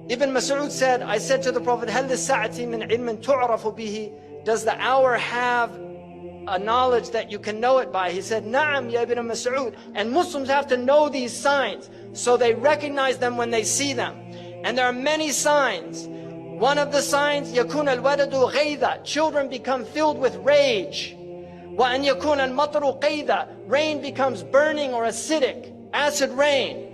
Ibn Mas'ud said, I said to the Prophet, هل للساعة من علم تعرف به? Does the hour have a knowledge that you can know it by? He said, Na'am ya Ibn Mas'ud. And Muslims have to know these signs so they recognize them when they see them. And there are many signs. One of the signs, يكون الولد غيظا, children become filled with rage. وأن يكون المطر قيظا, rain becomes burning or acidic, acid rain.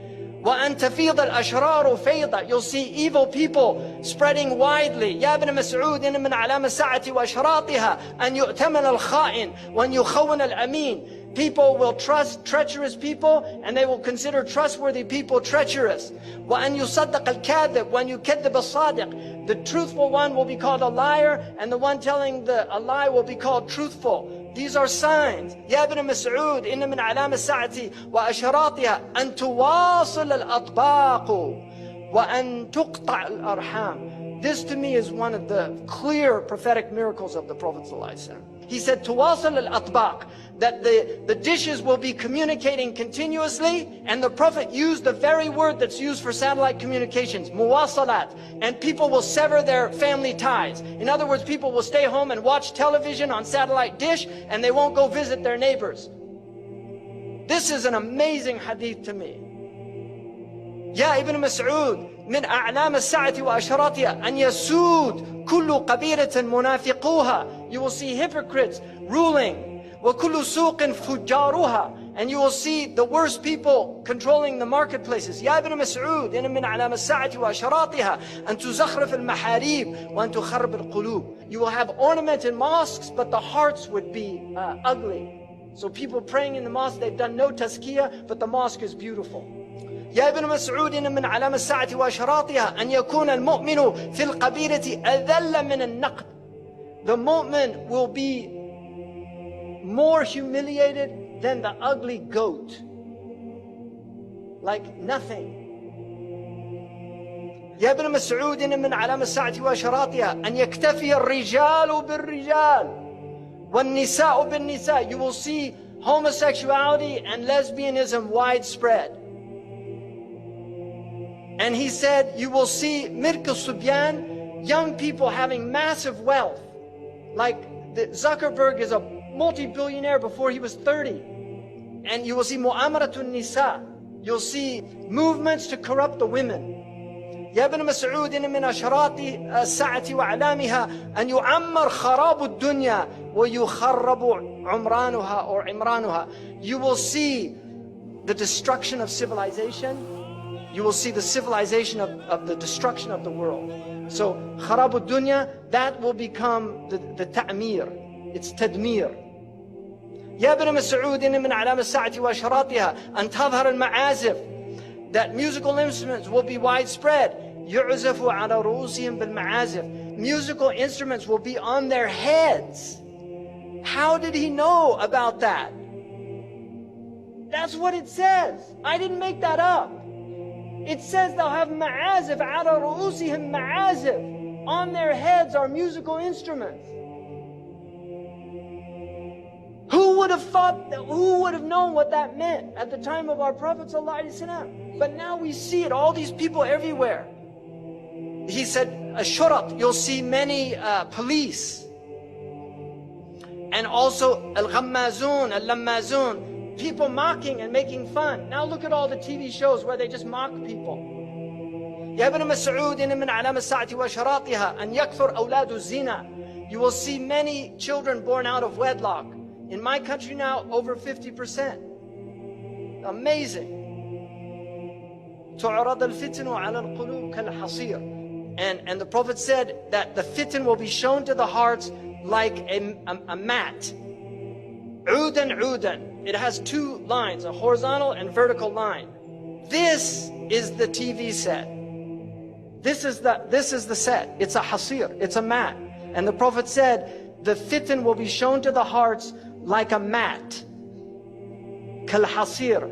وأن تفيض الأشرار فيضا, you'll see evil people spreading widely. يا ابن مسعود إن من علامة الساعة وأشراطها أن يؤتمن الخائن وأن يخون الأمين. People will trust treacherous people and they will consider trustworthy people treacherous. وأن يصدق الكاذب وأن يكذب الصادق. The truthful one will be called a liar and the one telling a lie will be called truthful. These are signs. يا ابن مسعود إن من علامة الساعة وأشراطها أن تواصل الأطباق وأن تقطع الأرحام. This to me is one of the clear prophetic miracles of the Prophet ﷺ. He said, تواصل الأطباق, that the dishes will be communicating continuously, and the Prophet used the very word that's used for satellite communications, muwasalat, and people will sever their family ties. In other words, people will stay home and watch television on satellite dish, and they won't go visit their neighbors. This is an amazing hadith to me. يا ابن مسعود من أعلام الساعة وأشراطها أن يسود كل قبيلة منافقوها. You will see hypocrites ruling. وكل سوق فجارها, and you will see the worst people controlling the marketplaces. يا ابن مسعود إن من أعلام الساعة وأشراطها أن تزخرف المحاريب وأن تخرب القلوب. You will have ornamented mosques, but the hearts would be ugly. So people praying in the mosque, they've done no tazkiyah, but the mosque is beautiful. يا ابن مسعود إن من علامة الساعة وأشراطها أن يكون المؤمن في القبيلة أذل من النقد. The mu'min will be more humiliated than the ugly goat. Like nothing. يا ابن مسعود إن من علامة الساعة وأشراطها أن يكتفي الرجال بالرجال والنساء بالنساء. You will see homosexuality and lesbianism widespread. And he said, you will see Mirk al-Subyan, young people having massive wealth. Like Zuckerberg is a multi-billionaire before he was 30. And you will see Mu'amaratun Nisa. You'll see movements to corrupt the women. يا ابن مسعود إن من أشراط الساعة وأعلامها أن يعمر خراب الدنيا ويخرب عمرانها or عمرانها. You will see the destruction of civilization. You will see the civilization of the destruction of the world. So, خراب الدنيا, that will become the ta'mir. It's tadmir. يا ابن مسعود إن من علامة الساعة وأشراطها أن تظهر المعازف. That musical instruments will be widespread. يعزف على رؤوسهم بالمعازف. Musical instruments will be on their heads. How did he know about that? That's what it says. I didn't make that up. It says they'll have ma'azif, ala ru'usihim ma'azif. On their heads are musical instruments. Who would have thought, who would have known what that meant at the time of our Prophet ﷺ? But now we see it, all these people everywhere. He said, Ashurat, you'll see many police. And also, al-ghammazun, al-lammazun, people mocking and making fun. Now look at all the TV shows where they just mock people. يا ابن مسعود إن من علامة الساعة وأشراطها أن يكثر أولاد الزنا. You will see many children born out of wedlock. In my country now, over 50%. Amazing. تعرض الفتن على القلوب كالحصير. And the Prophet said that the fitan will be shown to the hearts like a mat. عودا عودا. It has two lines, a horizontal and vertical line. This is the TV set. This is the set. It's a hasir. It's a mat. And the Prophet said, the fitan will be shown to the hearts like a mat. Kal hasir.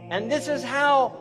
And this is how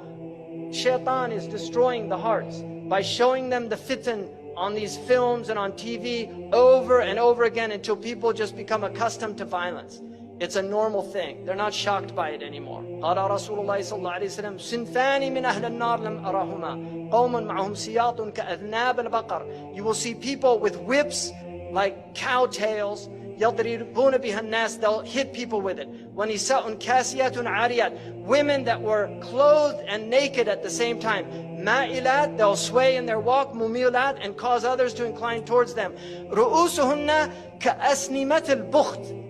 shaitan is destroying the hearts. By showing them the fitan on these films and on TV over and over again until people just become accustomed to violence. It's a normal thing. They're not shocked by it anymore. قال رسول الله صلى الله عليه وسلم صنفان من أهل النار لم أرهما قوم معهم سياط كأذناب البقر. You will see people with whips like cow tails. يضربون بها الناس. They'll hit people with it. ونساء كاسيات عاريات. Women that were clothed and naked at the same time. مائلات. They'll sway in their walk. مميلات. And cause others to incline towards them. رؤوسهن كأسنمة البخت.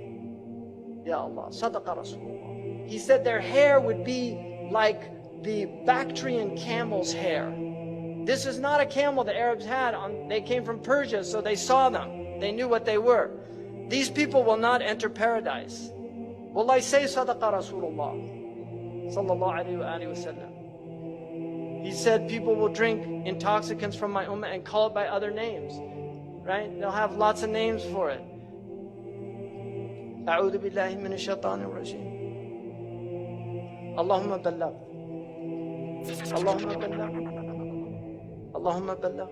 Ya Allah, Sadaqa Rasulullah. He said their hair would be like the Bactrian camel's hair. This is not a camel the Arabs had. They came from Persia, so they saw them. They knew what they were. These people will not enter paradise. Wallahi, say Sadaqa Rasulullah sallallahu alayhi wa sallam. He said people will drink intoxicants from my ummah and call it by other names. Right? They'll have lots of names for it. أعوذ بالله من الشيطان الرجيم. اللهم بلغ. اللهم بلغ. اللهم بلغ.